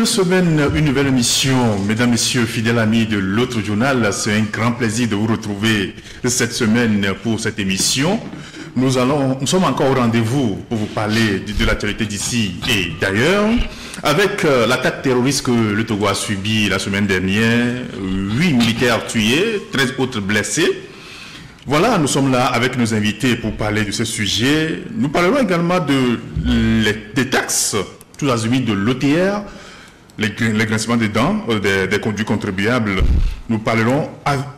Semaine, une nouvelle émission. Mesdames, Messieurs, fidèles amis de l'autre journal, c'est un grand plaisir de vous retrouver cette semaine pour cette émission. Nous sommes encore au rendez-vous pour vous parler de l'actualité d'ici et d'ailleurs. Avec l'attaque terroriste que le Togo a subie la semaine dernière, 8 militaires tués, 13 autres blessés. Voilà, nous sommes là avec nos invités pour parler de ce sujet. Nous parlerons également des taxes, tous azimuts de l'OTR, les grincements des dents du contribuable. Nous parlerons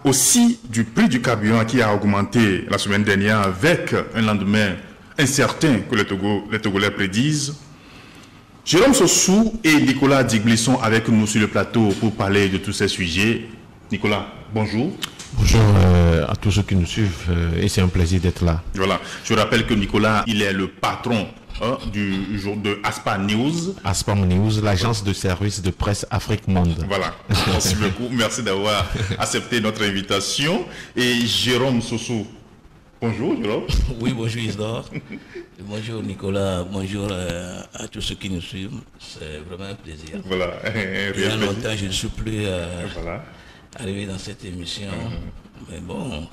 aussi du prix du carburant qui a augmenté la semaine dernière avec un lendemain incertain que les Togolais prédisent. Jérôme Sossou et Nicolas Diglisson avec nous sur le plateau pour parler de tous ces sujets. Nicolas, bonjour. Bonjour à tous ceux qui nous suivent et c'est un plaisir d'être là. Voilà, je rappelle que Nicolas, il est le patron du jour de Aspam News. Aspam News, l'agence de service de presse Afrique Monde. Voilà, merci beaucoup. Merci d'avoir accepté notre invitation. Et Jérôme Sossou. Bonjour Jérôme. Oui, bonjour Isidore. Bonjour Nicolas. Bonjour à tous ceux qui nous suivent. C'est vraiment un plaisir. Voilà. Il y a longtemps, je ne suis plus arrivé dans cette émission. Mais bon,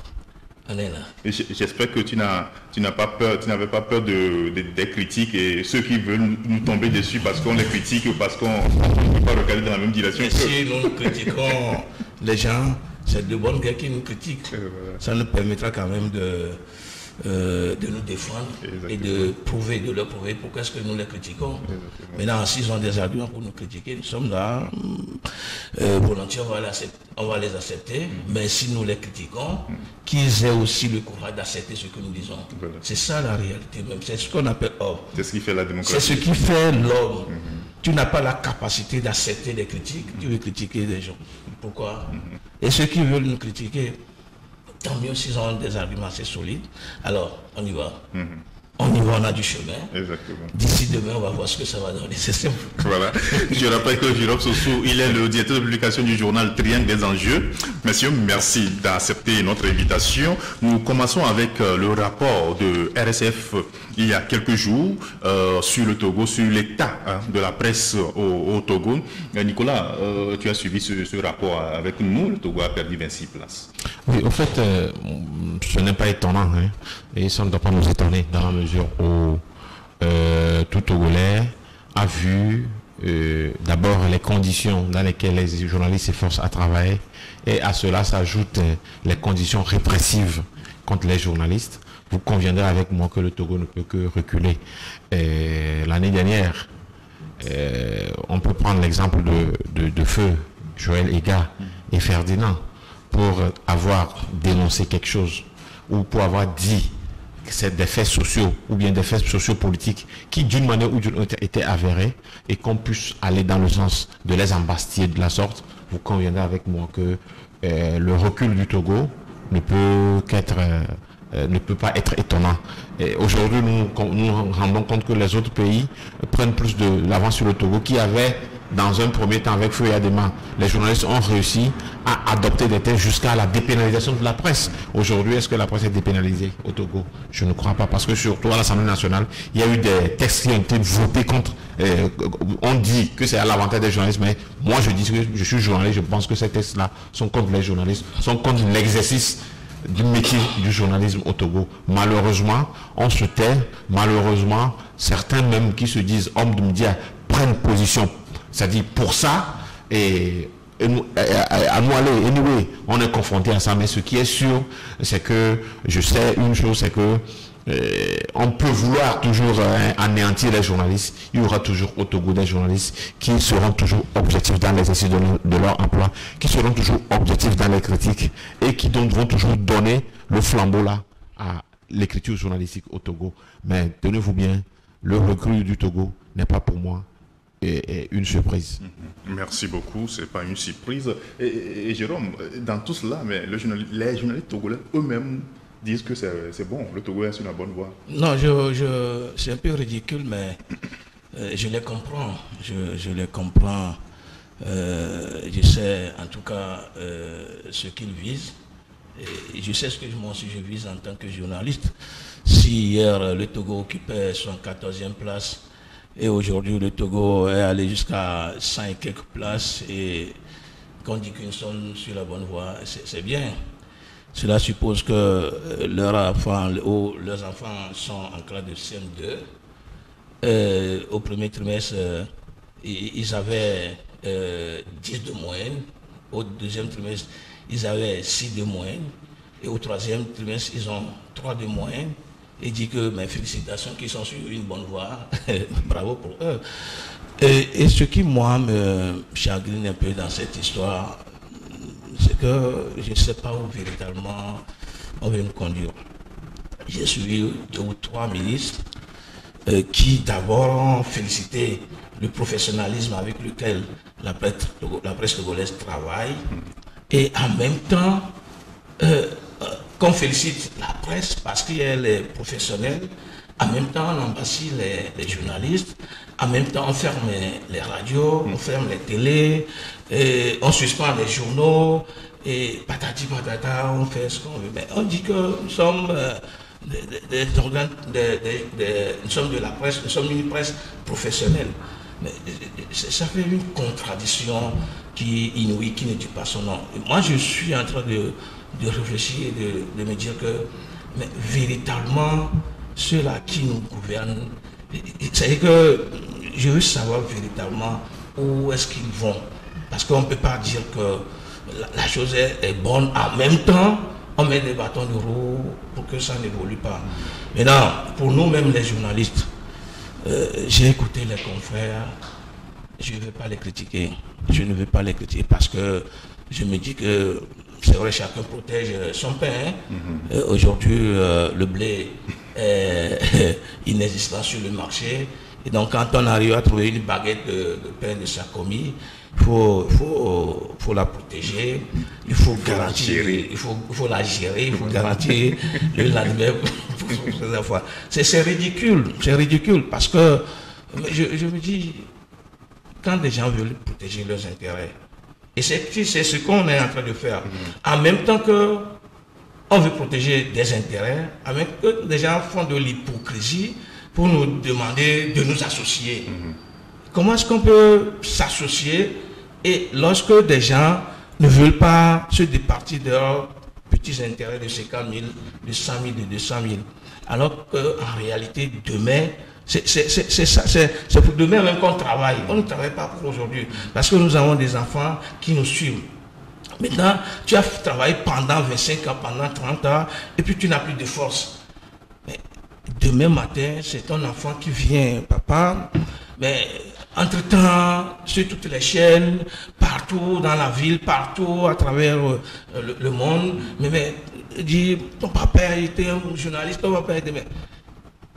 on est là. J'espère que tu n'avais pas peur des critiques et ceux qui veulent nous tomber dessus parce qu'on les critique ou parce qu'on ne peut pas regarder dans la même direction. Et si nous critiquons les gens, c'est de bonnes guerres qui nous critiquent. Voilà. Ça nous permettra quand même de nous défendre. Exactement. Et de leur prouver pourquoi est-ce que nous les critiquons. Exactement. Maintenant, s'ils ont des arguments pour nous critiquer, nous sommes là. Volontiers, on va les accepter. Mais si nous les critiquons, qu'ils aient aussi le courage d'accepter ce que nous disons. Voilà. C'est ça la réalité même. C'est ce qu'on appelle homme. C'est ce qui fait la démocratie. C'est ce qui fait l'homme. Tu n'as pas la capacité d'accepter des critiques. Tu veux critiquer des gens. Pourquoi? Et ceux qui veulent nous critiquer, tant mieux s'ils ont des arguments assez solides. Alors, on y va. On y va, on a du chemin. Exactement. D'ici demain, on va voir ce que ça va donner. C'est simple. Voilà. Je rappelle que Jérôme Sossou, il est le directeur de publication du journal Triangle des enjeux. Messieurs, merci d'accepter notre invitation. Nous commençons avec le rapport de RSF il y a quelques jours sur le Togo, sur l'état de la presse au Togo. Nicolas, tu as suivi ce rapport avec nous. Le Togo a perdu 26 places. Oui, en fait, ce n'est pas étonnant. Hein, et ça ne doit pas nous étonner dans la mesure où tout Togolais a vu d'abord les conditions dans lesquelles les journalistes s'efforcent à travailler et à cela s'ajoutent les conditions répressives contre les journalistes. Vous conviendrez avec moi que le Togo ne peut que reculer. L'année dernière, on peut prendre l'exemple de Feu, Joël Ega et Ferdinand pour avoir dénoncé quelque chose ou pour avoir dit que c'est des faits sociaux ou bien des faits sociopolitiques qui d'une manière ou d'une autre étaient avérés et qu'on puisse aller dans le sens de les embastiller de la sorte. Vous conviendrez avec moi que le recul du Togo ne peut pas être étonnant. Aujourd'hui, nous rendons compte que les autres pays prennent plus de l'avance sur le Togo qui avait, dans un premier temps, avec Feu et Adema, les journalistes ont réussi à adopter des textes jusqu'à la dépénalisation de la presse. Aujourd'hui, est-ce que la presse est dépénalisée au Togo? Je ne crois pas, parce que surtout à l'Assemblée nationale, il y a eu des textes qui ont été votés contre. On dit que c'est à l'avantage des journalistes, mais moi je dis que je suis journaliste, je pense que ces textes-là sont contre les journalistes, sont contre l'exercice du métier du journalisme au Togo. Malheureusement, on se tait. Malheureusement, certains même qui se disent hommes de médias prennent position, c'est-à-dire pour ça, et à nous aller. Anyway, on est confronté à ça, mais ce qui est sûr, c'est que je sais une chose, c'est que on peut vouloir toujours anéantir les journalistes. Il y aura toujours au Togo des journalistes qui seront toujours objectifs dans l'exercice de leur emploi, qui seront toujours objectifs dans les critiques et qui donc vont toujours donner le flambeau là à l'écriture journalistique au Togo. Mais tenez-vous bien, le recrue du Togo n'est pas pour moi une surprise. Merci beaucoup, c'est pas une surprise. Et Jérôme, dans tout cela, mais les journalistes togolais eux-mêmes disent que c'est bon, le Togo est sur la bonne voie. Non, c'est un peu ridicule, mais je les comprends. Je les comprends. Je sais en tout cas ce qu'ils visent. Et je sais ce que moi aussi je vise en tant que journaliste. Si hier le Togo occupait son 14e place et aujourd'hui le Togo est allé jusqu'à 100 et quelques places et qu'on dit qu'ils sont sur la bonne voie, c'est bien. Cela suppose que leurs enfants sont en classe de CM2. Au premier trimestre, ils avaient 10 de moyenne. Au deuxième trimestre, ils avaient 6 de moyenne. Et au troisième trimestre, ils ont 3 de moyenne. Et dit que mes félicitations, qu'ils sont sur une bonne voie. Bravo pour eux. Et ce qui, moi, me chagrine un peu dans cette histoire, c'est que je ne sais pas où véritablement on veut nous conduire. J'ai suivi 2 ou 3 ministres qui d'abord ont félicité le professionnalisme avec lequel la presse togolaise travaille et en même temps qu'on félicite la presse parce qu'elle est professionnelle, en même temps on embassit les journalistes, en même temps on ferme les radios, on ferme les télés, et on suspend les journaux, et patati patata, on fait ce qu'on veut. Mais on dit que nous sommes des organes, nous sommes de la presse, nous sommes une presse professionnelle. Mais ça fait une contradiction qui est inouïe, qui ne dit pas son nom. Et moi, je suis en train de réfléchir et de me dire que mais véritablement, ceux-là qui nous gouvernent, c'est que je veux savoir véritablement où est-ce qu'ils vont. Parce qu'on ne peut pas dire que la chose est bonne. En même temps, on met des bâtons de roue pour que ça n'évolue pas. Maintenant, pour nous-mêmes les journalistes, j'ai écouté les confrères, je ne vais pas les critiquer. Je ne vais pas les critiquer parce que je me dis que c'est vrai, chacun protège son pain. Aujourd'hui, le blé est inexistant sur le marché. Et donc, quand on arrive à trouver une baguette de pain de Sakomi, il faut la protéger, il faut garantir, il faut la gérer, il faut garantir le lendemain pour ces affaires. C'est ridicule parce que je me dis, quand des gens veulent protéger leurs intérêts, et c'est ce qu'on est en train de faire, en même temps que on veut protéger des intérêts, en même temps que des gens font de l'hypocrisie pour nous demander de nous associer. Comment est-ce qu'on peut s'associer et lorsque des gens ne veulent pas se départir de leurs petits intérêts de 50 000, de 100 000, de 200 000, alors qu'en réalité, demain, c'est pour demain même qu'on travaille. On ne travaille pas pour aujourd'hui parce que nous avons des enfants qui nous suivent. Maintenant, tu as travaillé pendant 25 ans, pendant 30 ans, et puis tu n'as plus de force. Mais demain matin, c'est ton enfant qui vient, papa, mais entre-temps, sur toutes les chaînes, partout dans la ville, partout à travers le monde, mais dit, ton papa était un journaliste, ton papa était...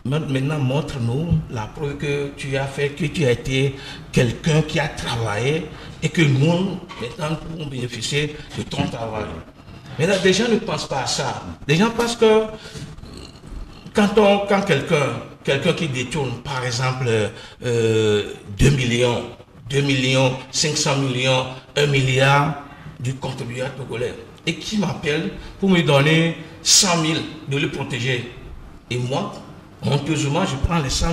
Maintenant, montre-nous la preuve que tu as fait, que tu as été quelqu'un qui a travaillé et que nous, maintenant, pouvons bénéficier de ton travail. Maintenant, des gens ne pensent pas à ça. Des gens pensent que quand quelqu'un qui détourne, par exemple, 2 millions, 500 millions, 1 milliard du contribuable togolais, et qui m'appelle pour me donner 100 000 de le protéger. Et moi, honteusement, je prends les 100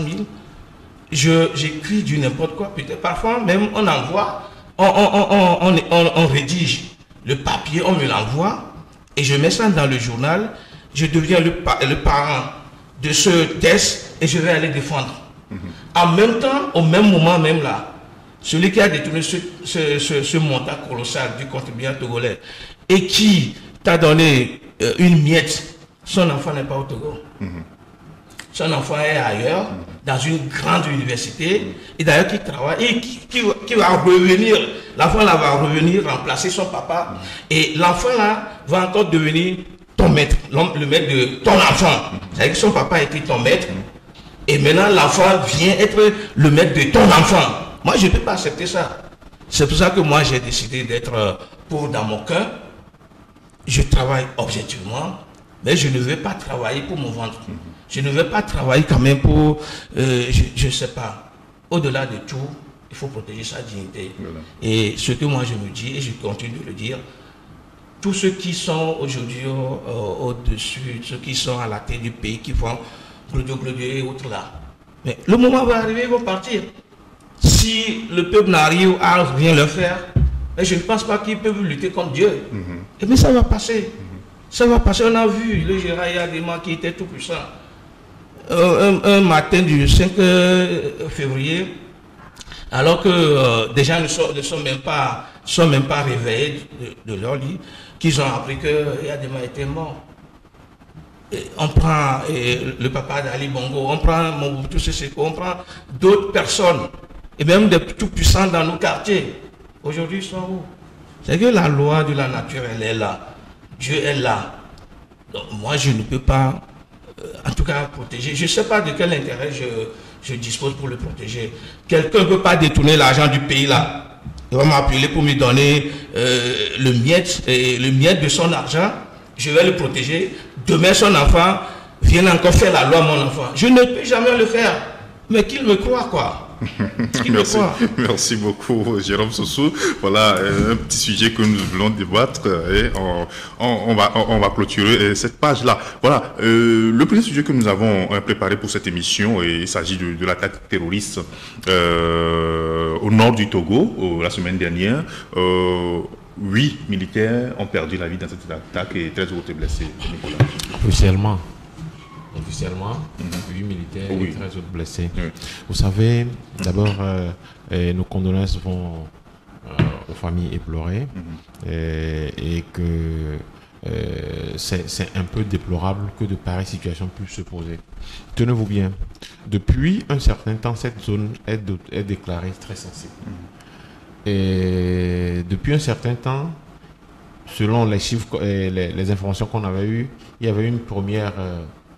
000, j'écris du n'importe quoi, peut-être parfois même on envoie, on rédige le papier, on me l'envoie, et je mets ça dans le journal, je deviens le parent de ce test, et je vais aller défendre. En même temps, au même moment même là, celui qui a détourné ce montant colossal du contribuable togolais et qui t'a donné une miette, son enfant n'est pas au Togo. Son enfant est ailleurs, dans une grande université, et d'ailleurs qui travaille, et qui va revenir, l'enfant là va revenir remplacer son papa, et l'enfant là va encore devenir ton maître, le maître de ton enfant. C'est-à-dire que son papa était ton maître, et maintenant l'enfant vient être le maître de ton enfant. Moi je ne peux pas accepter ça. C'est pour ça que moi j'ai décidé d'être pour dans mon cœur. Je travaille objectivement, mais je ne vais pas travailler pour mon ventre. Je ne vais pas travailler quand même pour, je ne sais pas, au-delà de tout, il faut protéger sa dignité. Voilà. Et ce que moi je me dis, et je continue de le dire, tous ceux qui sont aujourd'hui au-dessus, ceux qui sont à la tête du pays, qui font glodieux et autres là, mais le moment va arriver, ils vont partir. Si le peuple n'arrive à rien leur faire, mais je ne pense pas qu'ils peuvent lutter contre Dieu. Et bien ça va passer. Ça va passer. On a vu le Gérard Yadema qui était tout puissant. Un matin du 5 février, alors que des gens ne sont même pas réveillés de leur lit, qu'ils ont appris que Yadema était mort. Et on prend le papa d'Ali Bongo, on prend Mobutu Sese Seko, on prend d'autres personnes, et même des tout puissants dans nos quartiers. Aujourd'hui, ils sont où? C'est que la loi de la nature, elle est là. Dieu est là. Donc, moi, je ne peux pas, en tout cas, protéger. Je ne sais pas de quel intérêt je dispose pour le protéger. Quelqu'un ne peut pas détourner l'argent du pays là. Il va m'appeler pour me donner le miette de son argent. Je vais le protéger. Demain, son enfant vient encore faire la loi à mon enfant. Je ne peux jamais le faire. Mais qu'il me croit, quoi. Merci beaucoup, Jérôme Sossou. Voilà un petit sujet que nous voulons débattre et on va clôturer cette page-là. Voilà, le premier sujet que nous avons préparé pour cette émission, et il s'agit de l'attaque terroriste au nord du Togo la semaine dernière. 8 militaires ont perdu la vie dans cette attaque et 13 autres blessés. Nicolas. Officiellement, 8 militaires et 13 autres blessés. Oui. Vous savez, d'abord, nos condoléances vont aux familles éplorées et que c'est un peu déplorable que de pareilles situations puissent se poser. Tenez-vous bien, depuis un certain temps, cette zone est déclarée très sensible. Et depuis un certain temps, selon les chiffres et les informations qu'on avait eues, il y avait une première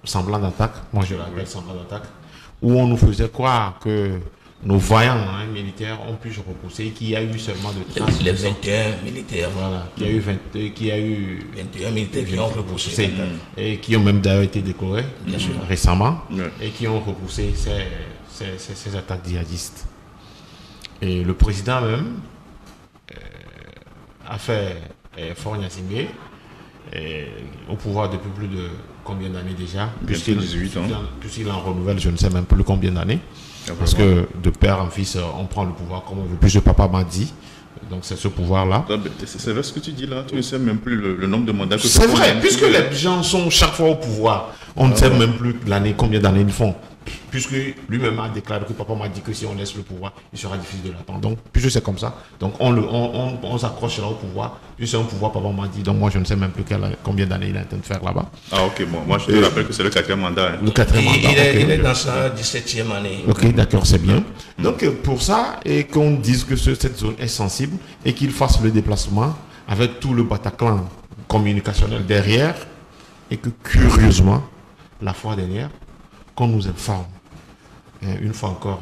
semblant d'attaque, moi je l'appelle semblant d'attaque, où on nous faisait croire que nos vaillants militaires ont pu se repousser, qu'il y a eu seulement de traces. Les 21 militaires. Voilà, qu'il y a eu 21 militaires qui ont repoussé. Et qui ont même d'ailleurs été décorés récemment, et qui ont repoussé ces attaques djihadistes. Et le président même a fait Fort Gnassingbé au pouvoir depuis plus de combien d'années déjà? Puisqu'il 18 ans. Puisqu'il en renouvelle, je ne sais même plus combien d'années. Parce que de père en fils, on prend le pouvoir comme on veut. Puisque papa m'a dit. Donc c'est ce pouvoir-là. C'est vrai ce que tu dis là. Tu ne sais même plus le nombre de mandats que c'est vrai, puisque les gens sont chaque fois au pouvoir. On ne sait même plus l'année, combien d'années ils font. Puisque lui-même a déclaré que papa m'a dit que si on laisse le pouvoir, il sera difficile de l'attendre. Donc, puisque c'est comme ça, donc on s'accroche là au pouvoir. Puisque c'est un pouvoir, papa m'a dit. Donc moi, je ne sais même plus combien d'années il est en train de faire là-bas. Ah ok, bon, moi je te rappelle que c'est le 4e mandat. Hein. Le 4e mandat. Il est dans sa 17e année. Ok, d'accord, c'est bien. Donc pour ça, et qu'on dise que cette zone est sensible et qu'il fasse le déplacement avec tout le Bataclan communicationnel derrière, et que curieusement, la fois dernière, qu'on nous informe, une fois encore,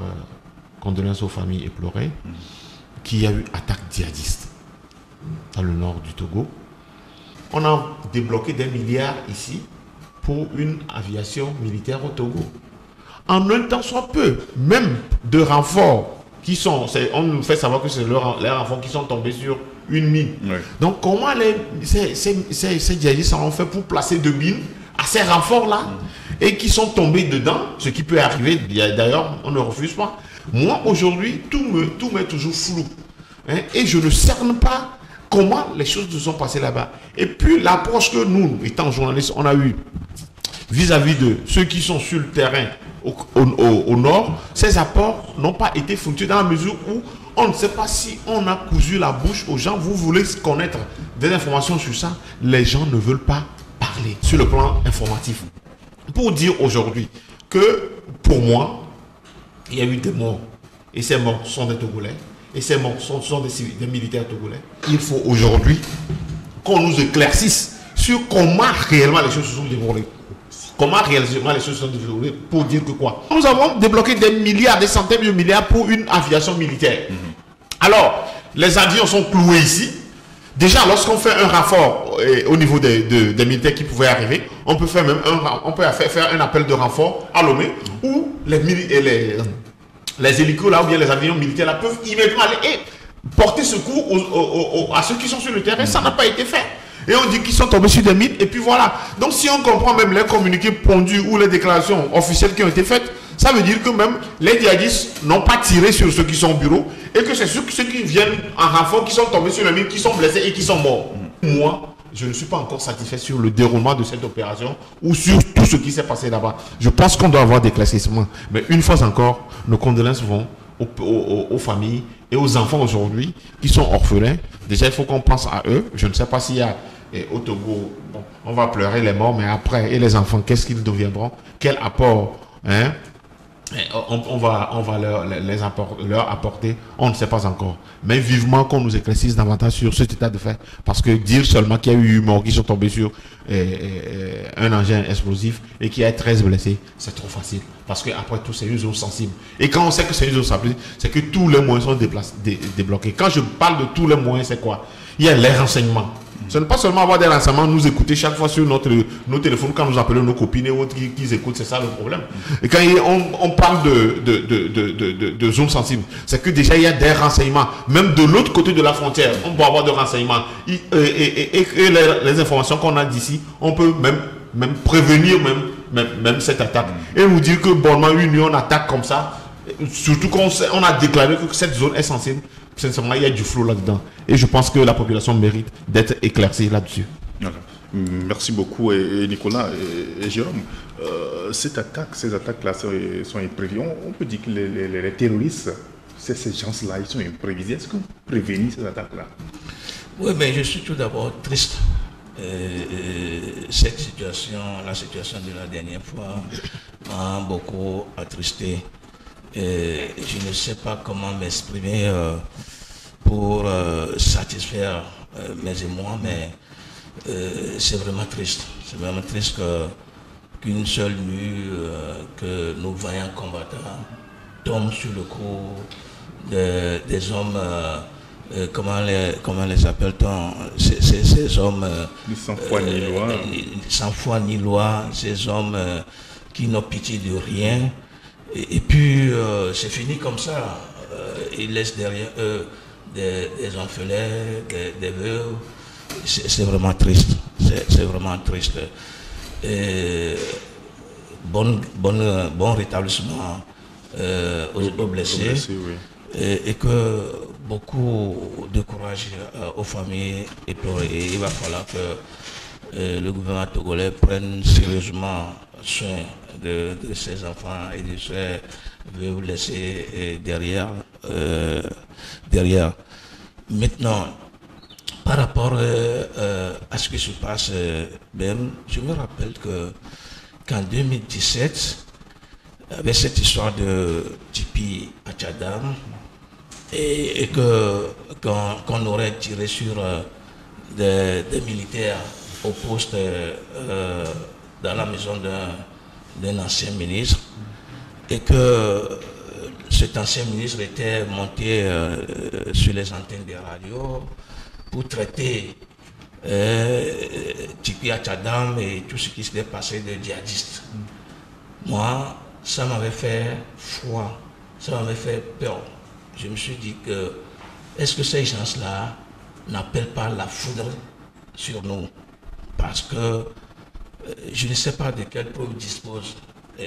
condoléances aux familles éplorées, qu'il y a eu attaque djihadiste dans le nord du Togo. On a débloqué des milliards ici pour une aviation militaire au Togo. En un temps soit peu, même de renforts qui sont, on nous fait savoir que c'est les renforts qui sont tombés sur une mine. Ouais. Donc comment ces djihadistes ont fait pour placer deux mines à ces renforts-là et qui sont tombés dedans, ce qui peut arriver, d'ailleurs on ne refuse pas. Moi aujourd'hui, tout m'est toujours flou. Hein, et je ne cerne pas comment les choses se sont passées là-bas. Et puis l'approche que nous, étant journalistes, on a eu vis-à-vis de ceux qui sont sur le terrain au nord, ces apports n'ont pas été fructueux dans la mesure où On ne sait pas si on a cousu la bouche aux gens. Vous voulez connaître des informations sur ça. Les gens ne veulent pas parler sur le plan informatif. Pour dire aujourd'hui que pour moi, il y a eu des morts. Et ces morts sont des Togolais. Et ces morts sont des militaires togolais. Il faut aujourd'hui qu'on nous éclaircisse sur comment réellement les choses se sont déroulées. Comment réellement les choses se sont déroulées pour dire que quoi? Nous avons débloqué des milliards, des centaines de milliards pour une aviation militaire. Alors, les avions sont cloués ici. Déjà, lorsqu'on fait un renfort au niveau des militaires qui pouvaient arriver, on peut faire même faire un appel de renfort à Lomé où les hélicos là ou bien les avions militaires là peuvent immédiatement aller et porter secours à ceux qui sont sur le terrain. Ça n'a pas été fait. Et on dit qu'ils sont tombés sur des mines et puis voilà. Donc si on comprend même les communiqués pondus ou les déclarations officielles qui ont été faites, ça veut dire que même les djihadistes n'ont pas tiré sur ceux qui sont au bureau et que c'est ceux qui viennent en renfort qui sont tombés sur les mines, qui sont blessés et qui sont morts. Moi, je ne suis pas encore satisfait sur le déroulement de cette opération ou sur tout ce qui s'est passé là-bas. Je pense qu'on doit avoir des éclaircissements. Mais une fois encore, nos condoléances vont aux familles et aux enfants aujourd'hui qui sont orphelins. Déjà, il faut qu'on pense à eux. Je ne sais pas s'il y a au Togo, bon, on va pleurer les morts, mais après, et les enfants, qu'est-ce qu'ils deviendront? Quel apport on va leur apporter, on ne sait pas encore. Mais vivement qu'on nous éclaircisse davantage sur cet état de fait. Parce que dire seulement qu'il y a eu 8 morts qui sont tombés sur un engin explosif et qu'il y a 13 blessés, c'est trop facile. Parce qu'après tout, c'est une zone sensible. Et quand on sait que c'est une zone sensible, c'est que tous les moyens sont débloqués. Quand je parle de tous les moyens, c'est quoi? Il y a les renseignements. Ce n'est pas seulement avoir des renseignements, nous écouter chaque fois sur nos téléphones quand nous appelons nos copines et autres qui écoutent, c'est ça le problème. Et quand on parle de zones sensibles, c'est que déjà il y a des renseignements, même de l'autre côté de la frontière, on peut avoir des renseignements. Et les informations qu'on a d'ici, on peut même prévenir même cette attaque. Et nous dire que bonnement une attaque comme ça, surtout qu'on a déclaré que cette zone est sensible. Sincèrement, il y a du flou là-dedans. Et je pense que la population mérite d'être éclaircie là-dessus. Voilà. Merci beaucoup, et Nicolas et Jérôme. Ces attaques-là sont imprévues. On peut dire que les terroristes, ces gens-là, ils sont imprévisibles. Est-ce qu'on prévenir ces attaques-là? Oui, mais je suis tout d'abord triste. Cette situation, la situation de la dernière fois, m'a beaucoup attristé. Je ne sais pas comment m'exprimer pour satisfaire mes émois, mais c'est vraiment triste. C'est vraiment triste qu'une seule nuit, que nos vaillants combattants tombent sur le coup des hommes, comment les appelle-t-on, ces hommes sans foi ni loi. Sans foi ni loi, ces hommes qui n'ont pitié de rien. Et puis, c'est fini comme ça. Ils laissent derrière eux des orphelins, des veuves. C'est vraiment triste. C'est vraiment triste. Bon rétablissement aux blessés. Oui. Et que beaucoup de courage aux familles. Et il va falloir que le gouvernement togolais prenne sérieusement soin de ses enfants et de ses veuves laissés derrière. Maintenant, par rapport à ce qui se passe, je me rappelle qu'en 2017, avec cette histoire de Tipi Achadam, et qu'on aurait tiré sur des militaires au poste dans la maison d'un ancien ministre, et que cet ancien ministre était monté sur les antennes des radios pour traiter Tipi Achadam et tout ce qui s'était passé de djihadistes. Moi, ça m'avait fait froid, ça m'avait fait peur. Je me suis dit que, est-ce que ces gens-là n'appellent pas la foudre sur nous? Parce que je ne sais pas de quelle preuve dispose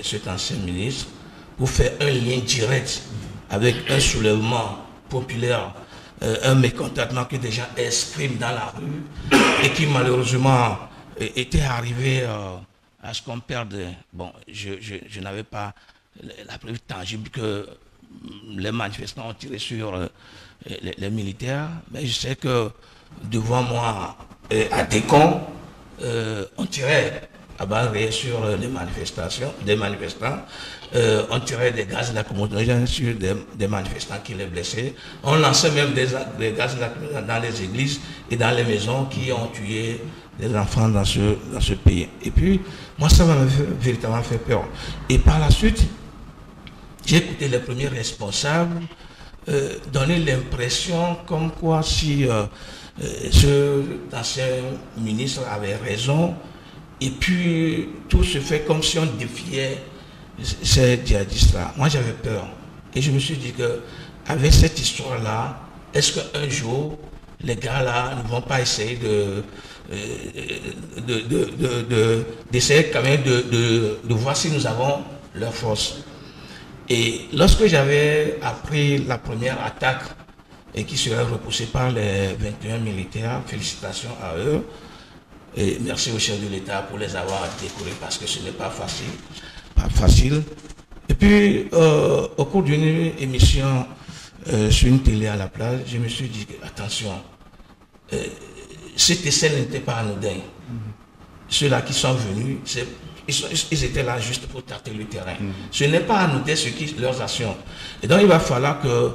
cet ancien ministre pour faire un lien direct avec un soulèvement populaire, un mécontentement que des gens expriment dans la rue et qui malheureusement était arrivé à ce qu'on perde. Bon, je n'avais pas la preuve tangible que les manifestants ont tiré sur les militaires, mais je sais que devant moi, à Décon, on tirait à balles réelles sur des manifestants, on tirait des gaz lacrymogènes sur des manifestants qui les blessaient, on lançait même des gaz lacrymogènes dans les églises et dans les maisons qui ont tué des enfants dans ce pays. Et puis, moi, ça m'a véritablement fait peur. Et par la suite, j'ai écouté les premiers responsables donner l'impression comme quoi si ce ancien ministre avait raison, et puis tout se fait comme si on défiait ces djihadistes-là. Moi, j'avais peur. Et je me suis dit que avec cette histoire-là, est-ce qu'un jour, les gars-là ne vont pas essayer d'essayer quand même de voir si nous avons leur force. Et lorsque j'avais appris la première attaque et qui serait repoussée par les 21 militaires, félicitations à eux et merci au chef de l'État pour les avoir décorés parce que ce n'est pas facile. Et puis au cours d'une émission sur une télé à la plage, je me suis dit attention, cet essai n'était pas anodin. Ceux-là qui sont venus, ils étaient là juste pour tâter le terrain. Ce n'est pas à noter leurs actions. Et donc il va falloir que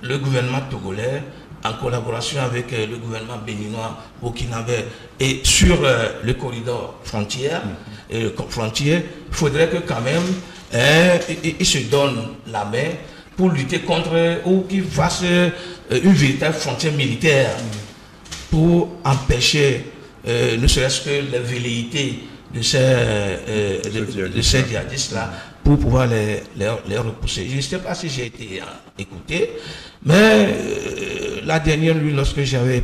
le gouvernement togolais, en collaboration avec le gouvernement béninois, burkinabé, et sur le corridor frontière, il faudrait que quand même ils se donnent la main pour lutter contre, ou qu'ils fassent une véritable frontière militaire pour empêcher ne serait-ce que les velléités de ces djihadistes-là pour pouvoir les repousser. Je ne sais pas si j'ai été écouté, mais la dernière nuit, lorsque j'avais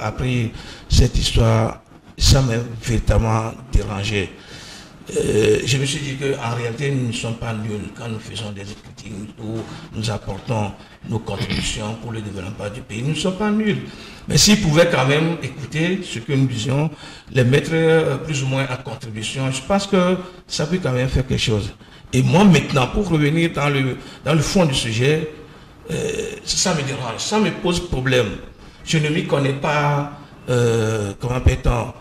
appris cette histoire, ça m'a véritablement dérangé. Je me suis dit qu'en réalité, nous ne sommes pas nuls quand nous faisons des critiques ou nous apportons nos contributions pour le développement du pays. Nous ne sommes pas nuls. Mais s'ils pouvaient quand même écouter ce que nous disions, les mettre plus ou moins en contribution, je pense que ça peut quand même faire quelque chose. Et moi maintenant, pour revenir dans le fond du sujet, ça me dérange, ça me pose problème. Je ne m'y connais pas, comment peut-on,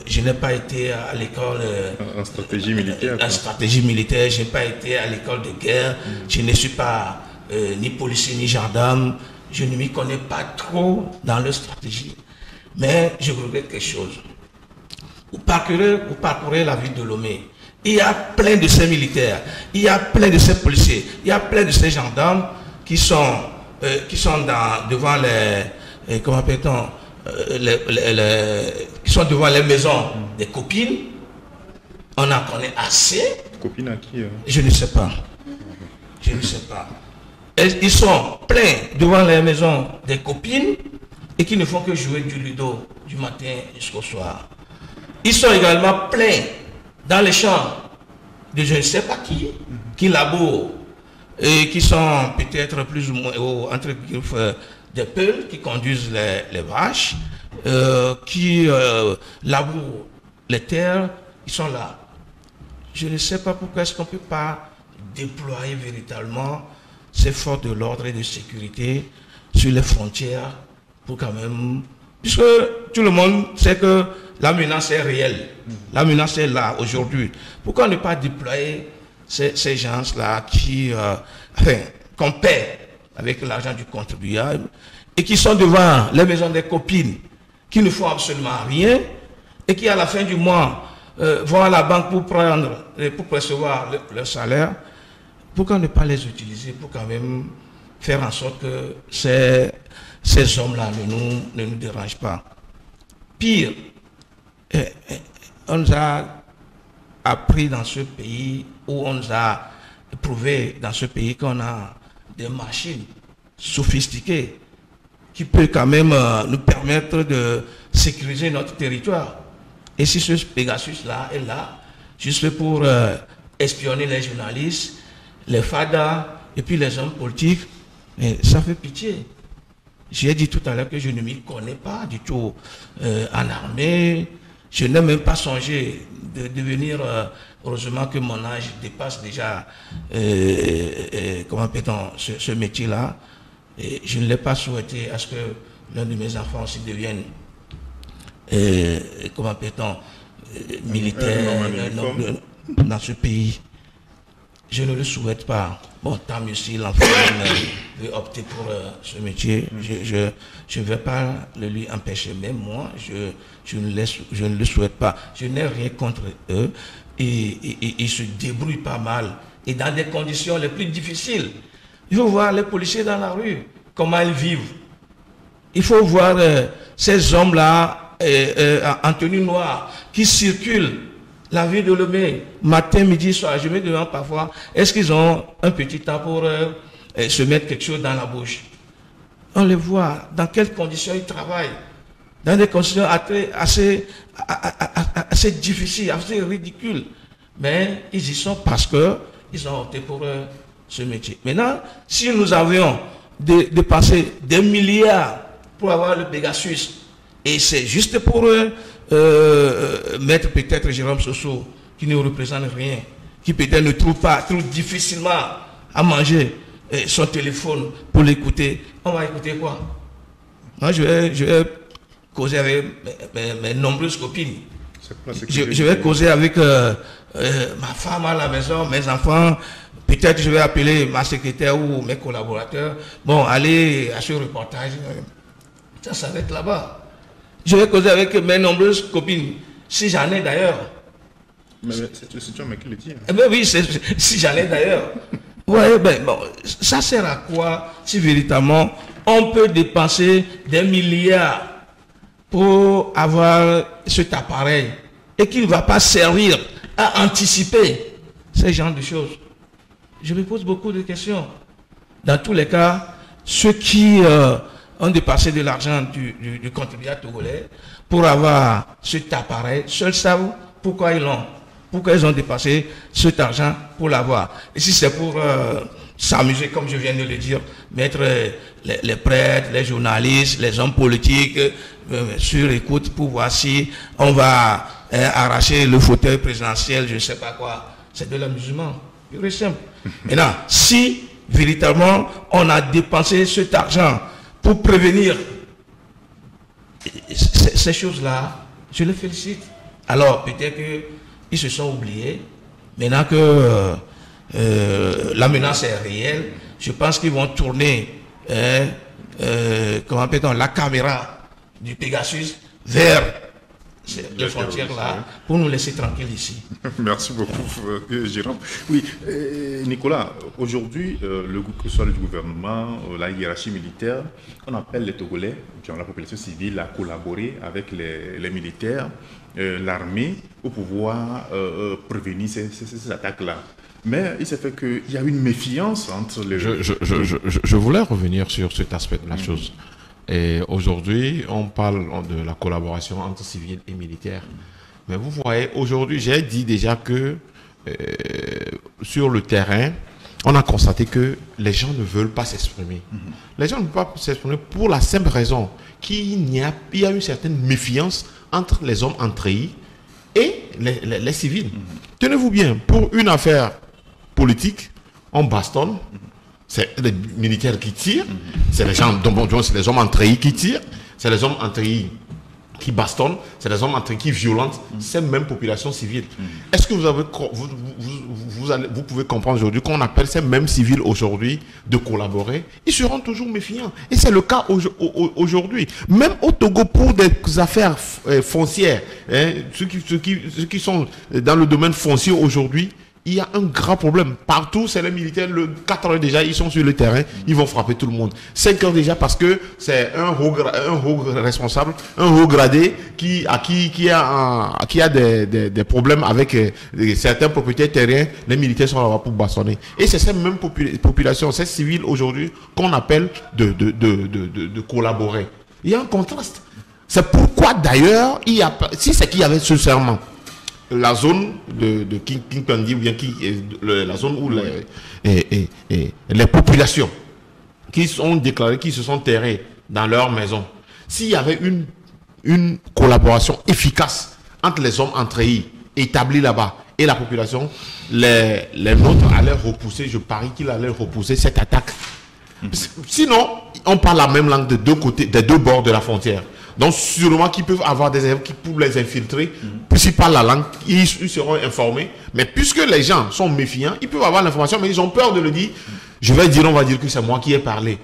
je n'ai pas été à l'école en stratégie militaire. En stratégie militaire, je n'ai pas été à l'école de guerre, je ne suis pas ni policier ni gendarme, je ne m'y connais pas trop dans leur stratégie. Mais je regrette quelque chose. Vous parcourez la ville de Lomé. Il y a plein de ces militaires, il y a plein de ces policiers, il y a plein de ces gendarmes qui sont devant les comment appelle-t-on, qui sont devant les maisons des copines. On en connaît assez. Copines à qui Je ne sais pas. Je ne sais pas. Ils sont pleins devant les maisons des copines et qui ne font que jouer du ludo du matin jusqu'au soir. Ils sont également pleins dans les champs de je ne sais pas qui labourent et qui sont peut-être plus ou moins entre des peuls qui conduisent les vaches, qui labourent les terres, ils sont là. Je ne sais pas pourquoi est-ce qu'on ne peut pas déployer véritablement ces forces de l'ordre et de sécurité sur les frontières pour quand même... Puisque tout le monde sait que la menace est réelle. La menace est là aujourd'hui. Pourquoi ne pas déployer ces gens-là qui, qu'on paie avec l'argent du contribuable et qui sont devant les maisons des copines, qui ne font absolument rien et qui à la fin du mois vont à la banque pour recevoir leur salaire. Pourquoi ne pas les utiliser pour quand même faire en sorte que ces hommes-là ne nous dérangent pas? Pire, on nous a appris dans ce pays, où on nous a prouvé dans ce pays qu'on a des machines sophistiquées qui peuvent quand même nous permettre de sécuriser notre territoire. Et si ce Pegasus-là est là, juste pour espionner les journalistes, les fadas et puis les hommes politiques, ça fait pitié. J'ai dit tout à l'heure que je ne m'y connais pas du tout en armée. Je n'ai même pas songé de devenir, heureusement que mon âge dépasse déjà, comment peut-on, ce métier-là. Et je ne l'ai pas souhaité à ce que l'un de mes enfants aussi devienne, comment peut-on, militaire dans ce pays. Je ne le souhaite pas. Bon, tant mieux si l'enfant veut opter pour ce métier. Je ne vais pas le lui empêcher. Même moi, je ne le souhaite pas. Je n'ai rien contre eux. Et ils se débrouillent pas mal. Et dans des conditions les plus difficiles. Il faut voir les policiers dans la rue, comment ils vivent. Il faut voir ces hommes-là en tenue noire qui circulent la ville de Lomé, matin, midi, soir. Je me demande parfois, est-ce qu'ils ont un petit temps pour se mettre quelque chose dans la bouche? On les voit, dans quelles conditions ils travaillent, dans des conditions assez difficiles, assez ridicules. Mais ils y sont parce qu'ils ont opté pour ce métier. Maintenant, si nous avions dépensé des milliards pour avoir le Pegasus, et c'est juste pour mettre peut-être Jérôme Sosso, qui ne représente rien, qui peut-être ne trouve difficilement à manger son téléphone pour l'écouter. On va écouter quoi? Moi, je vais causer avec mes nombreuses copines. Je vais causer avec ma femme à la maison, mes enfants. Peut-être je vais appeler ma secrétaire ou mes collaborateurs. Bon, allez à ce reportage. Ça s'arrête là-bas. Je vais causer avec mes nombreuses copines, si j'en ai d'ailleurs. Mais c'est toi qui le dis. Eh bien oui, si j'en ai d'ailleurs. Ouais, ben bon, ça sert à quoi si véritablement on peut dépenser des milliards pour avoir cet appareil et qu'il ne va pas servir à anticiper ces genres de choses? Je me pose beaucoup de questions. Dans tous les cas, ceux qui ont dépassé de l'argent du contribuable togolais pour avoir cet appareil, seuls savent pourquoi ils l'ont. Pourquoi ils ont dépassé cet argent pour l'avoir. Et si c'est pour s'amuser, comme je viens de le dire, mettre les prêtres, les journalistes, les hommes politiques sur écoute pour voir si on va arracher le fauteuil présidentiel, je ne sais pas quoi, c'est de l'amusement. C'est simple. Maintenant, si véritablement on a dépensé cet argent pour prévenir ces choses-là, je les félicite. Alors, peut-être qu'ils se sont oubliés. Maintenant que la menace est réelle, je pense qu'ils vont tourner comment appelle-t-on, la caméra du Pegasus vers les frontières-là pour nous laisser tranquilles ici. Merci beaucoup, Jérôme. Oui, Nicolas, aujourd'hui, que ce soit le gouvernement, la hiérarchie militaire, on appelle les Togolais, la population civile, à collaborer avec les militaires, l'armée, pour pouvoir prévenir ces attaques-là. Mais il s'est fait qu'il y a une méfiance entre les... Je voulais revenir sur cet aspect de la chose. Et aujourd'hui, on parle de la collaboration entre civils et militaires. Mais vous voyez, aujourd'hui, j'ai dit déjà que sur le terrain, on a constaté que les gens ne veulent pas s'exprimer. Les gens ne veulent pas s'exprimer pour la simple raison qu'il y a une certaine méfiance entre les hommes en treillis et les civils. Tenez-vous bien, pour une affaire politique, on bastonne. C'est les militaires qui tirent, c'est les gens, c'est les hommes en treillis qui tirent, c'est les hommes en treillis qui bastonnent, c'est les hommes en treillis qui violentent ces mêmes populations civiles. Est-ce que vous pouvez comprendre aujourd'hui qu'on appelle ces mêmes civils aujourd'hui de collaborer? Ils seront toujours méfiants. Et c'est le cas aujourd'hui. Même au Togo, pour des affaires foncières, hein, ceux qui sont dans le domaine foncier aujourd'hui, il y a un grand problème. Partout, c'est les militaires, 4 heures déjà, ils sont sur le terrain, ils vont frapper tout le monde. 5 heures déjà parce que c'est un haut responsable, un haut gradé qui a des problèmes avec certains propriétaires terriens. Les militaires sont là-bas pour bastonner. Et c'est cette même population, ces civils aujourd'hui, qu'on appelle de collaborer. Il y a un contraste. C'est pourquoi d'ailleurs, si c'est qu'il y avait ce serment, la zone de King Pandi, ou bien la zone où les populations qui sont déclarées, qui se sont terrées dans leur maison, s'il y avait une collaboration efficace entre les hommes en treillis établis là-bas et la population, les nôtres allaient repousser, je parie qu'ils allaient repousser cette attaque. Sinon, on parle la même langue des deux côtés, des deux bords de la frontière. Donc, sûrement qu'ils peuvent avoir des élèves qui peuvent les infiltrer. Puisqu'ils parlent la langue, ils seront informés. Mais puisque les gens sont méfiants, ils peuvent avoir l'information, mais ils ont peur de le dire. Je vais dire, on va dire que c'est moi qui ai parlé.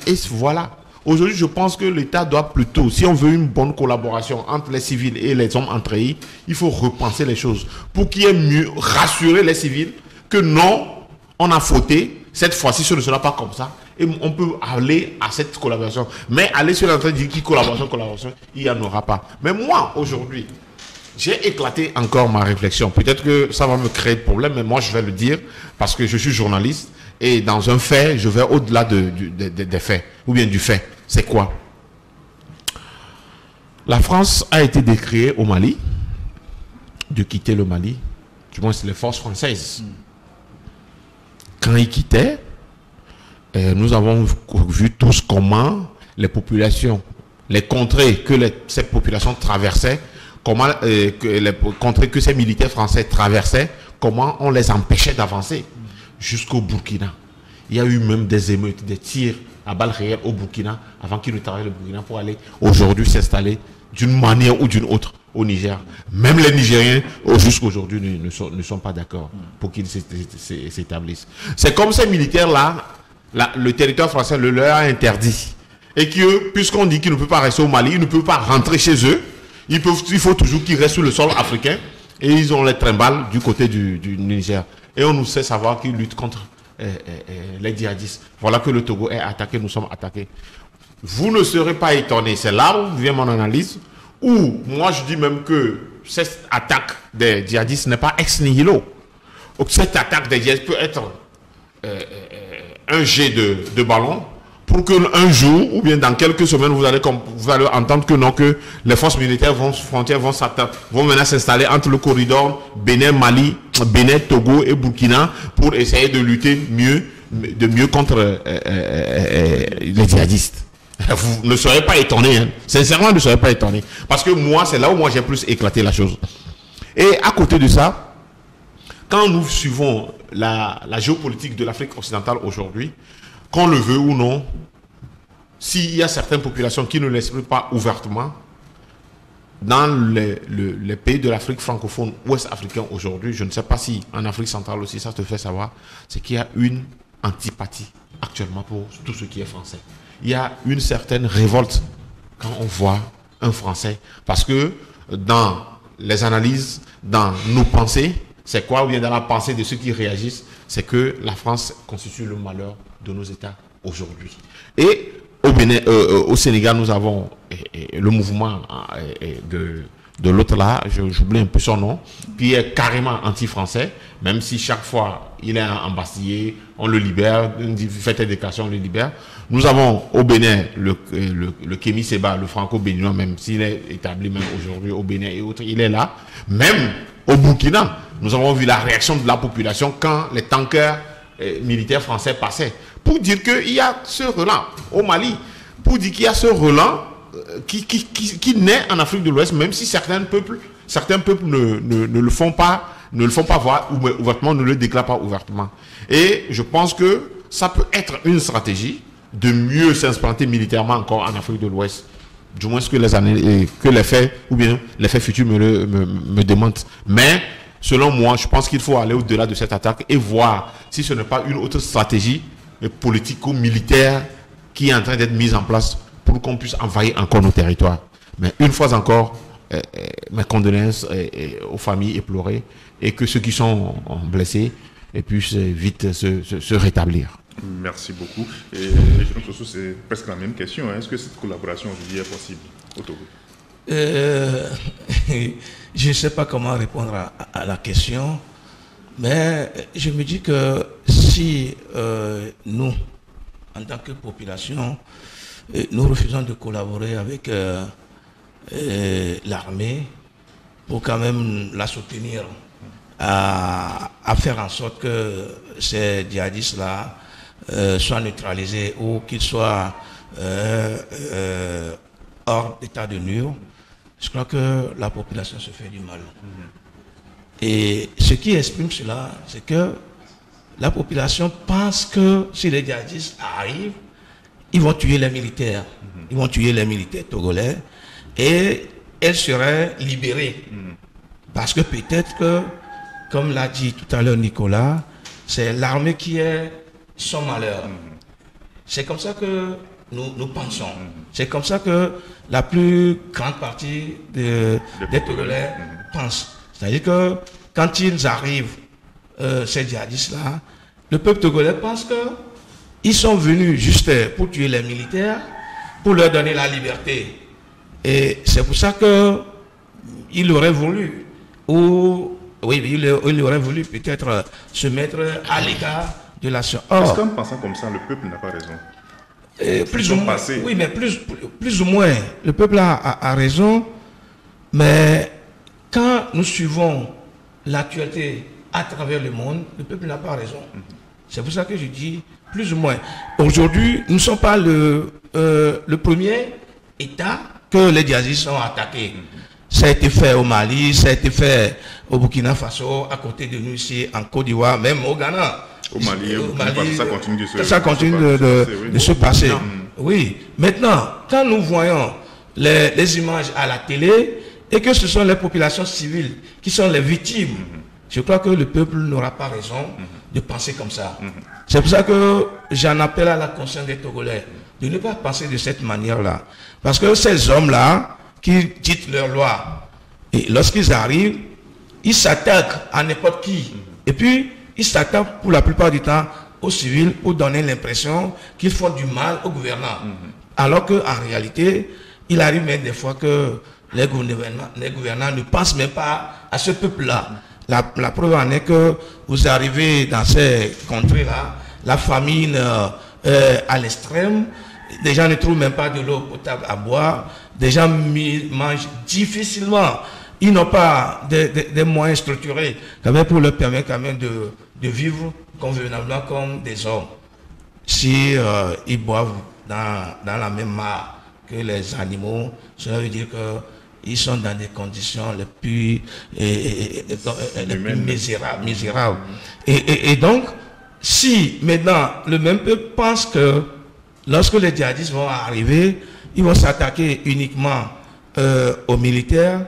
Et voilà. Aujourd'hui, je pense que l'État doit plutôt, si on veut une bonne collaboration entre les civils et les hommes en treillis, il faut repenser les choses pour qu'il y ait mieux rassurer les civils que non, on a fauté. Cette fois-ci, ce ne sera pas comme ça. Et on peut aller à cette collaboration. Mais aller sur l'entrée de dire qui collaboration, il n'y en aura pas. Mais moi, aujourd'hui, j'ai éclaté encore ma réflexion. Peut-être que ça va me créer de problème, mais moi, je vais le dire parce que je suis journaliste. Et dans un fait, je vais au-delà des faits, ou bien du fait. C'est quoi? La France a été décriée au Mali, de quitter le Mali, du moins c'est les forces françaises. Quand ils quittaient, nous avons vu tous comment les populations, les contrées que ces populations traversaient, comment les contrées que ces militaires français traversaient, comment on les empêchait d'avancer jusqu'au Burkina. Il y a eu même des émeutes, des tirs à balles réelles au Burkina avant qu'ils ne traversent le Burkina pour aller aujourd'hui s'installer d'une manière ou d'une autre au Niger. Même les Nigériens, jusqu'à aujourd'hui, ne sont pas d'accord pour qu'ils s'établissent. C'est comme ces militaires-là, le territoire français le leur a interdit. Et que, puisqu'on dit qu'ils ne peuvent pas rester au Mali, ils ne peuvent pas rentrer chez eux, il faut toujours qu'ils restent sur le sol africain. Et ils ont les trimbales du côté du Niger. Et on nous sait savoir qu'ils luttent contre les djihadistes. Voilà que le Togo est attaqué, nous sommes attaqués. Vous ne serez pas étonnés, c'est là où vient mon analyse, où moi je dis même que cette attaque des djihadistes n'est pas ex nihilo. Cette attaque des djihadistes peut être un jet de ballon pour qu'un jour, ou bien dans quelques semaines, vous allez entendre que non, que les forces militaires frontières vont maintenant s'installer entre le corridor Bénin-Mali, Bénin-Togo et Burkina pour essayer de lutter mieux contre les djihadistes. Vous ne serez pas étonnés, hein. Sincèrement, ne serez pas étonnés. Parce que moi, c'est là où moi j'ai plus éclaté la chose. Et à côté de ça, quand nous suivons la géopolitique de l'Afrique occidentale aujourd'hui, qu'on le veut ou non, s'il y a certaines populations qui ne l'expriment pas ouvertement, dans les pays de l'Afrique francophone, ouest africain aujourd'hui, je ne sais pas si en Afrique centrale aussi ça te fait savoir, c'est qu'il y a une antipathie actuellement pour tout ce qui est français. Il y a une certaine révolte quand on voit un Français. Parce que dans les analyses, dans nos pensées, c'est quoi? Ou bien dans la pensée de ceux qui réagissent, c'est que la France constitue le malheur de nos États aujourd'hui. Et au Bénin, au Sénégal, nous avons le mouvement de l'autre là, j'oublie un peu son nom, qui est carrément anti-français, même si chaque fois il est embastillé, on le libère, on dit faites éducation, on le libère. Nous avons au Bénin le Kémi Séba, le franco-béninois, même s'il est établi même aujourd'hui au Bénin et autres, il est là. Même au Burkina, nous avons vu la réaction de la population quand les tankers militaires français passaient. Pour dire qu'il y a ce relent au Mali, pour dire qu'il y a ce relent qui naît en Afrique de l'Ouest, même si certains peuples ne le font pas voir ouvertement, ne le déclarent pas ouvertement. Et je pense que ça peut être une stratégie de mieux s'implanter militairement encore en Afrique de l'Ouest. Du moins que les faits, ou bien les faits futurs me démentent. Mais, selon moi, je pense qu'il faut aller au-delà de cette attaque et voir si ce n'est pas une autre stratégie politico-militaire qui est en train d'être mise en place pour qu'on puisse envahir encore nos territoires. Mais une fois encore, mes condoléances aux familles éplorées et que ceux qui sont blessés puissent vite se rétablir. Merci beaucoup. Et c'est presque la même question. Est-ce que cette collaboration aujourd'hui est possible au Togo? Je ne sais pas comment répondre à la question, mais je me dis que si nous, en tant que population, nous refusons de collaborer avec l'armée pour quand même la soutenir à faire en sorte que ces djihadistes-là soient neutralisés ou qu'ils soient hors d'état de nuire, je crois que la population se fait du mal. Et ce qui exprime cela, c'est que la population pense que si les djihadistes arrivent, ils vont tuer les militaires. Ils vont tuer les militaires togolais et elle serait libérée. Parce que peut-être que, comme l'a dit tout à l'heure Nicolas, c'est l'armée qui est son malheur. C'est comme ça que nous pensons. C'est comme ça que la plus grande partie des Togolais pensent. C'est-à-dire que quand ils arrivent, ces djihadistes-là, le peuple togolais pense qu'ils sont venus juste pour tuer les militaires, pour leur donner la liberté. Et c'est pour ça qu'il aurait voulu, il aurait voulu peut-être se mettre à l'écart de la science. Est-ce qu'en pensant comme ça, le peuple n'a pas raison? Plus ou moins, oui, mais plus ou moins, le peuple a raison, mais quand nous suivons l'actualité à travers le monde, le peuple n'a pas raison. C'est pour ça que je dis plus ou moins. Aujourd'hui, nous ne sommes pas le premier État que les djihadistes ont attaqué. Ça a été fait au Mali, ça a été fait au Burkina Faso, à côté de nous ici, en Côte d'Ivoire, même au Ghana. Au Mali, ça continue de se passer. Oui. Maintenant, quand nous voyons les images à la télé et que ce sont les populations civiles qui sont les victimes, je crois que le peuple n'aura pas raison de penser comme ça. C'est pour ça que j'en appelle à la conscience des Togolais de ne pas penser de cette manière-là. Parce que ces hommes-là, qui dictent leur loi, et lorsqu'ils arrivent, ils s'attaquent à n'importe qui. Et puis, ils s'attaquent pour la plupart du temps aux civils pour donner l'impression qu'ils font du mal aux gouvernants. Alors qu'en réalité, il arrive même des fois que les gouvernants ne pensent même pas à ce peuple-là. La preuve en est que vous arrivez dans ces contrées-là, la famine à l'extrême, des gens ne trouvent même pas de l'eau potable à boire, des gens mangent difficilement. Ils n'ont pas des moyens structurés quand même pour leur permettre quand même de vivre convenablement comme des hommes. Si ils boivent dans la même mare que les animaux, cela veut dire qu'ils sont dans des conditions les plus misérables. Et donc, si maintenant le même peuple pense que lorsque les djihadistes vont arriver, ils vont s'attaquer uniquement aux militaires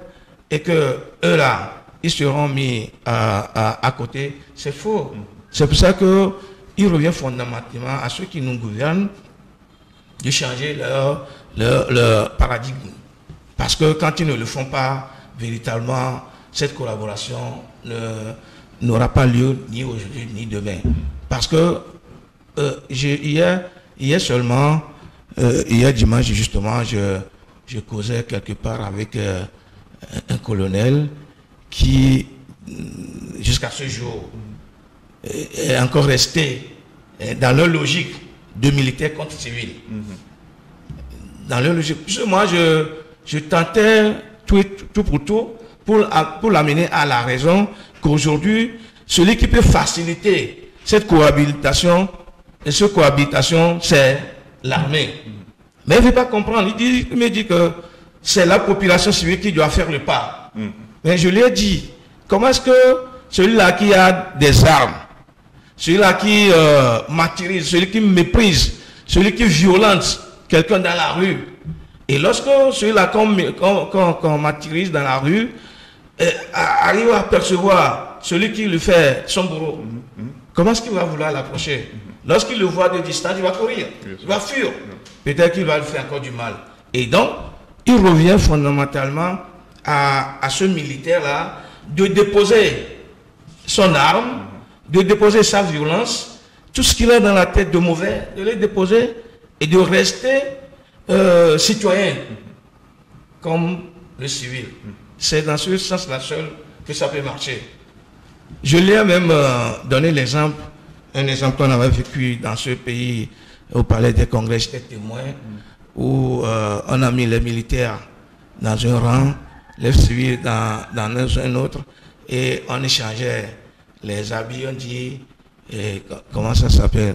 et que eux là, ils seront mis à côté, c'est faux. C'est pour ça qu'il revient fondamentalement à ceux qui nous gouvernent de changer leur paradigme. Parce que quand ils ne le font pas, véritablement, cette collaboration n'aura pas lieu ni aujourd'hui ni demain. Parce que hier seulement, hier dimanche justement, je causais quelque part avec un colonel qui, jusqu'à ce jour, est encore resté dans leur logique de militaire contre civil. Dans leur logique. Puisque moi, je tentais tout pour tout pour l'amener à la raison qu'aujourd'hui, celui qui peut faciliter cette cohabitation, c'est l'armée. Mais il ne veut pas comprendre. Il me dit que c'est la population civile qui doit faire le pas. Mais je lui ai dit, comment est-ce que celui-là qui a des armes, celui-là qui martyrise, celui qui méprise, celui qui violente quelqu'un dans la rue, et lorsque celui-là qu'on martyrise dans la rue, arrive à percevoir celui qui lui fait son bourreau, comment est-ce qu'il va vouloir l'approcher? Lorsqu'il le voit de distance, il va courir, il va fuir. Peut-être qu'il va lui faire encore du mal. Et donc, il revient fondamentalement à ce militaire-là de déposer son arme, de déposer sa violence, tout ce qu'il a dans la tête de mauvais, de le déposer et de rester citoyen comme le civil. C'est dans ce sens-là seul que ça peut marcher. Je lui ai même donné l'exemple, un exemple qu'on avait vécu dans ce pays au palais des congrès, j'étais témoin, où on a mis les militaires dans un rang, les civils dans un autre, et on échangeait les habits, on dit, comment ça s'appelle,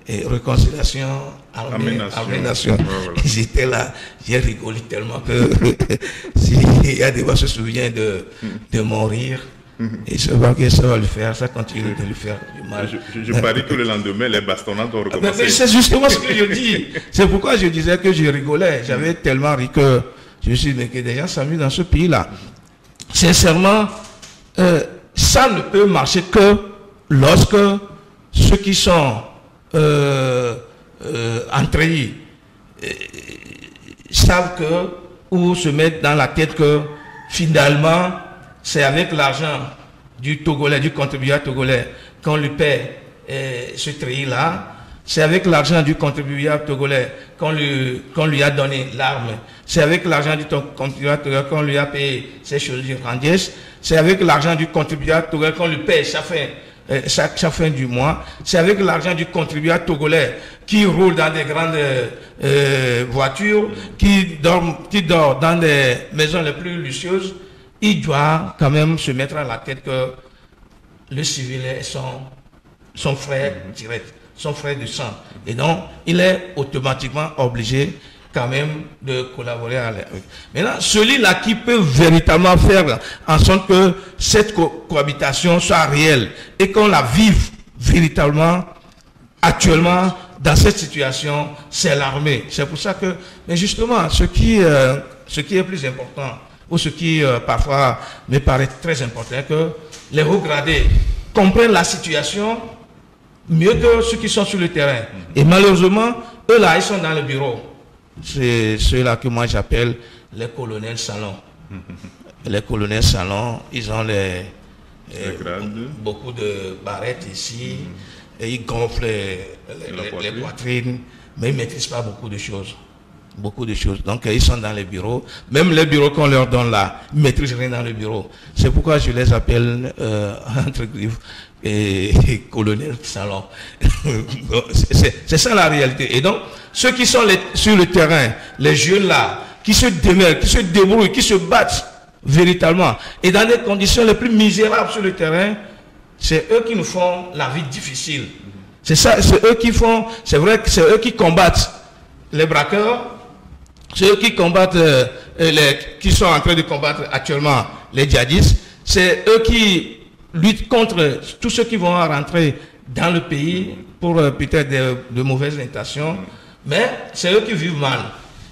et réconciliation, armée, nation. Ouais, voilà. J'étais là, j'ai rigolé tellement que s'il y a des gens qui se souviennent de mon rire, et je vois que ça va le faire, ça continue de lui faire du mal. Je parie que le lendemain, les bastonnades ont recommencé. Mais c'est justement ce que je dis. C'est pourquoi je disais que je rigolais. J'avais tellement ri que je me suis dit, mais que des gens s'amusent dans ce pays-là. Sincèrement, ça ne peut marcher que lorsque ceux qui sont entrés savent que, ou se mettent dans la tête que finalement, c'est avec l'argent du Togolais, du contribuable togolais, qu'on lui paie ce treillis-là. C'est avec l'argent du contribuable togolais qu'on lui a donné l'arme. C'est avec l'argent du contribuable togolais qu'on lui a payé ses choses grandioses. C'est avec l'argent du contribuable togolais qu'on lui paye chaque fin du mois. C'est avec l'argent du contribuable togolais qui roule dans des grandes voitures, qui dort dans des maisons les plus luxueuses. Il doit quand même se mettre à la tête que le civil est son frère direct, son frère de sang. Et donc, il est automatiquement obligé quand même de collaborer avec. Maintenant, celui-là qui peut véritablement faire en sorte que cette cohabitation soit réelle et qu'on la vive véritablement actuellement dans cette situation, c'est l'armée. C'est pour ça que, mais justement, ce qui est plus important, ou ce qui parfois me paraît très important, que les hauts gradés comprennent la situation mieux que ceux qui sont sur le terrain. Et malheureusement, eux là, ils sont dans le bureau. C'est ceux-là que moi j'appelle les colonels salons. Les colonels salons, ils ont beaucoup de barrettes ici, et ils gonflent les poitrines, mais ils ne maîtrisent pas beaucoup de choses. Donc ils sont dans les bureaux. Même les bureaux qu'on leur donne là, ils ne maîtrisent rien dans le bureau. C'est pourquoi je les appelle entre griffes et colonels salon. C'est ça la réalité. Et donc, ceux qui sont sur le terrain, les jeunes là, qui se démêlent, qui se débrouillent, qui se battent véritablement, et dans des conditions les plus misérables sur le terrain, c'est eux qui nous font la vie difficile. C'est ça, c'est eux qui font, c'est vrai que c'est eux qui combattent les braqueurs, c'est eux qui combattent, qui sont en train de combattre actuellement les djihadistes, c'est eux qui luttent contre tous ceux qui vont rentrer dans le pays pour peut-être de mauvaises intentions, mais c'est eux qui vivent mal.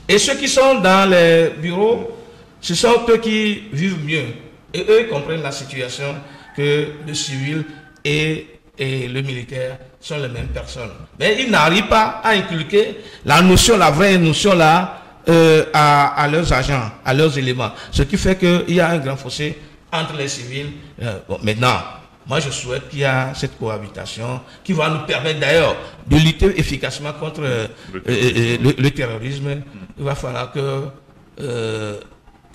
Et ceux qui sont dans les bureaux, ce sont eux qui vivent mieux. Et eux comprennent la situation que le civil et le militaire sont les mêmes personnes. Mais ils n'arrivent pas à inculquer la notion, la vraie notion là, à leurs agents, à leurs éléments. Ce qui fait qu'il y a un grand fossé entre les civils. Bon, maintenant, moi je souhaite qu'il y ait cette cohabitation qui va nous permettre d'ailleurs de lutter efficacement contre le terrorisme. Il va falloir que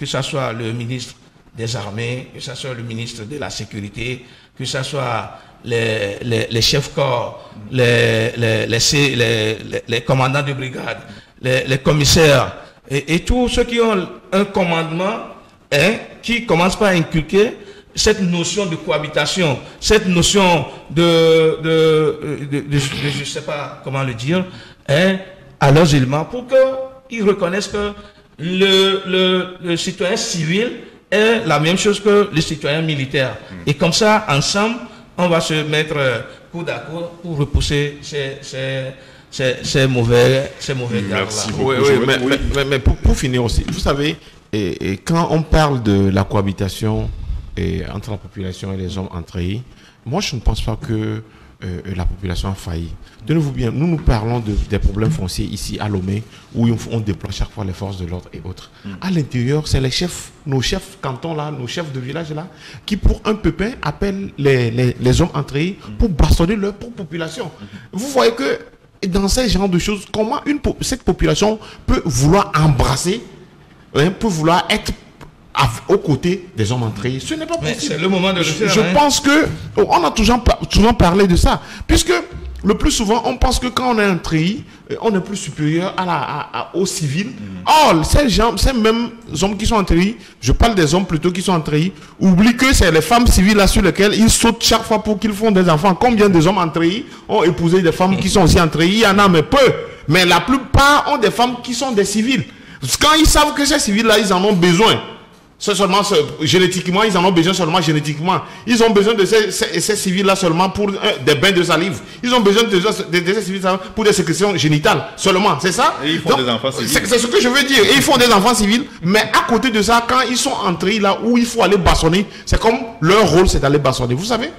ce soit le ministre des armées, que ce soit le ministre de la sécurité, que ce soit les chefs corps, les commandants de brigade, les commissaires et tous ceux qui ont un commandement, qui ne commencent pas à inculquer cette notion de cohabitation, cette notion de je ne sais pas comment le dire, à leurs éléments, pour qu'ils reconnaissent que le citoyen civil est la même chose que le citoyen militaire. Et comme ça, ensemble, on va se mettre coude à coude pour repousser ces mauvais Merci gardes-là. beaucoup. Mais pour finir aussi, vous savez, et quand on parle de la cohabitation entre la population et les hommes entrés, moi je ne pense pas que la population a failli. Tenez-vous bien, nous parlons des problèmes fonciers ici à Lomé, où on déploie chaque fois les forces de l'ordre et autres. À l'intérieur, c'est nos chefs cantons là, nos chefs de village là, qui pour un pépin appellent les hommes entrés pour bastonner leur propre population. Vous voyez que dans ce genre de choses, comment cette population peut vouloir embrasser, peut vouloir être aux côtés des hommes entrés. Ce n'est pas possible. C'est le moment de le faire. Je pense que on a souvent parlé de ça, puisque le plus souvent, on pense que quand on est un treillis, on est plus supérieur aux civils. Or, ces mêmes hommes qui sont en treillis, je parle des hommes plutôt qui sont en treillis, oublient que c'est les femmes civiles là sur lesquelles ils sautent chaque fois pour qu'ils font des enfants. Combien des hommes en treillis ont épousé des femmes qui sont aussi en treillis? Il y en a, mais peu. Mais la plupart ont des femmes qui sont des civils. Quand ils savent que ces civils-là, ils en ont besoin, seulement génétiquement, ils en ont besoin seulement génétiquement. Ils ont besoin de ces civils-là seulement pour des bains de salive. Ils ont besoin de ces civils-là pour des sécrétions génitales seulement. C'est ça? Et ils font des enfants civils. C'est ce que je veux dire. Et ils font des enfants civils. Mais à côté de ça, quand ils sont entrés là où il faut aller bastonner, c'est comme leur rôle, c'est d'aller bastonner. Vous savez?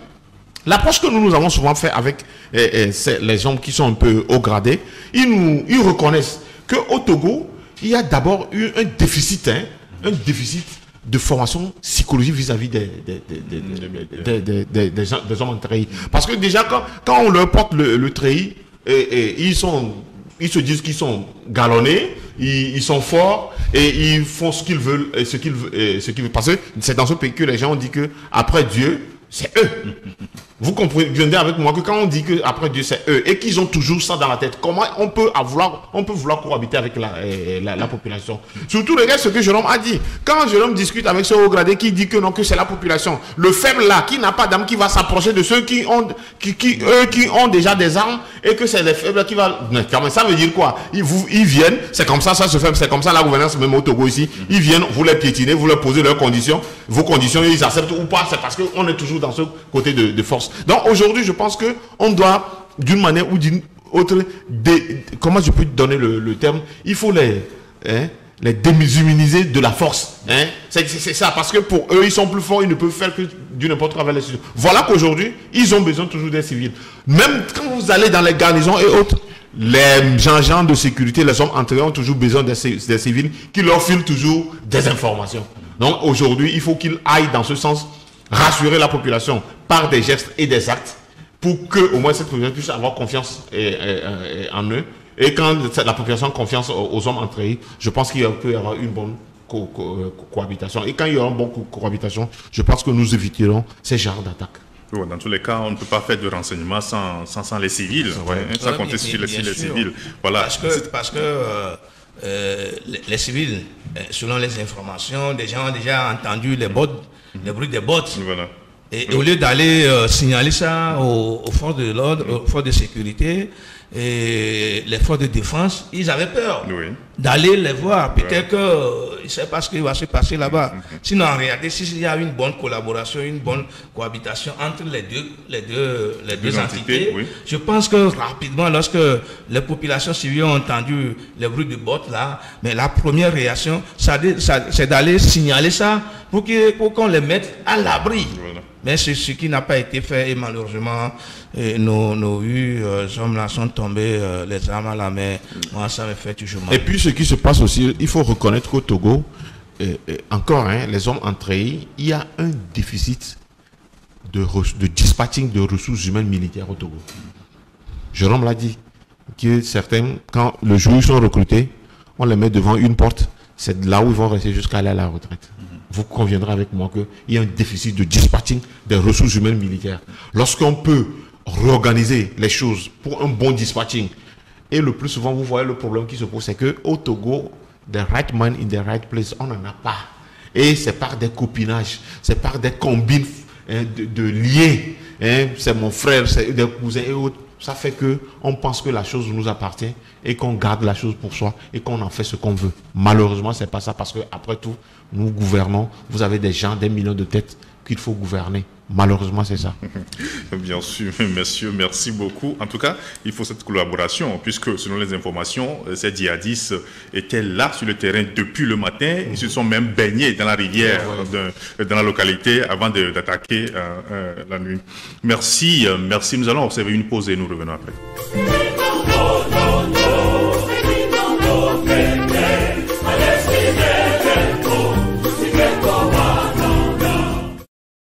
L'approche que nous avons souvent fait avec les hommes qui sont un peu haut gradés, ils reconnaissent qu'au Togo, il y a d'abord eu un déficit de formation psychologique vis-à-vis des hommes en treillis. Parce que déjà, quand on leur porte le treillis, ils se disent qu'ils sont galonnés, ils sont forts et ils font ce qu'ils veulent, ce qu'ils veulent. Parce que c'est dans ce pays que les gens ont dit que après Dieu, c'est eux. Vous comprenez avec moi que quand on dit que après Dieu c'est eux et qu'ils ont toujours ça dans la tête, comment on peut vouloir cohabiter avec la population? Surtout regarde ce que Jérôme a dit. Quand Jérôme discute avec ce haut gradé qui dit que non, que c'est la population, le faible là qui n'a pas d'âme, qui va s'approcher de ceux qui ont déjà des armes et que c'est les faibles qui va. Ça veut dire quoi? Ils viennent, c'est comme ça se fait, c'est comme ça la gouvernance même au Togo ici. Ils viennent, vous les piétinez, vous leur posez leurs conditions, vos conditions, ils acceptent ou pas, c'est parce qu'on est toujours dans ce côté de force. Donc aujourd'hui, je pense que on doit, d'une manière ou d'une autre, comment je peux donner le terme, il faut les démusulmaniser de la force. C'est ça, parce que pour eux, ils sont plus forts, ils ne peuvent faire que du n'importe quoi avec les civils. Voilà qu'aujourd'hui, ils ont besoin toujours des civils. Même quand vous allez dans les garnisons et autres, les agents de sécurité, les hommes entrés ont toujours besoin des civils qui leur filent toujours des informations. Donc aujourd'hui, il faut qu'ils aillent dans ce sens, rassurer la population par des gestes et des actes pour que au moins cette population puisse avoir confiance en eux. Et quand la population a confiance aux hommes entre eux, je pense qu'il peut y avoir une bonne cohabitation. Et quand il y aura une bonne cohabitation, je pense que nous éviterons ces genres d'attaques. Dans tous les cas, on ne peut pas faire de renseignements sans les civils, sans compter sur les civils. Voilà. Parce que les civils, selon les informations, des gens ont déjà entendu les bruits des bottes. Voilà. Et au lieu d'aller signaler ça aux forces de l'ordre, aux forces de sécurité et les forces de défense, ils avaient peur d'aller les voir. Peut-être qu'ils ne savent pas ce qui va se passer là-bas. Sinon, en réalité, s'il y a une bonne collaboration, une bonne cohabitation entre les deux entités, je pense que rapidement, lorsque les populations civiles ont entendu les bruits de bottes là, mais la première réaction, c'est d'aller signaler ça pour qu'on les mette à l'abri. Voilà. Mais c'est ce qui n'a pas été fait et malheureusement, nos hommes là sont tombés, les armes à la main. Moi, ça me fait toujours mal. Et puis, ce qui se passe aussi, il faut reconnaître qu'au Togo, encore, les hommes en treillis, il y a un déficit de dispatching de ressources humaines militaires au Togo. Jérôme l'a dit, que certains, quand le jour où ils sont recrutés, on les met devant une porte, c'est là où ils vont rester jusqu'à aller à la retraite. Vous conviendrez avec moi qu'il y a un déficit de dispatching des ressources humaines militaires. Lorsqu'on peut réorganiser les choses pour un bon dispatching, et le plus souvent, vous voyez le problème qui se pose, c'est qu'au Togo, the right man in the right place, on n'en a pas. Et c'est par des copinages, c'est par des combines de liens. C'est mon frère, c'est des cousins et autres. Ça fait qu'on pense que la chose nous appartient et qu'on garde la chose pour soi et qu'on en fait ce qu'on veut. Malheureusement, ce n'est pas ça parce que après tout, nous gouvernons. Vous avez des gens, des millions de têtes qu'il faut gouverner. Malheureusement, c'est ça. Bien sûr, messieurs, merci beaucoup. En tout cas, il faut cette collaboration, puisque selon les informations, ces djihadistes étaient là sur le terrain depuis le matin. Ils se sont même baignés dans la rivière, dans la localité, avant d'attaquer la nuit. Merci. Nous allons observer une pause et nous revenons après.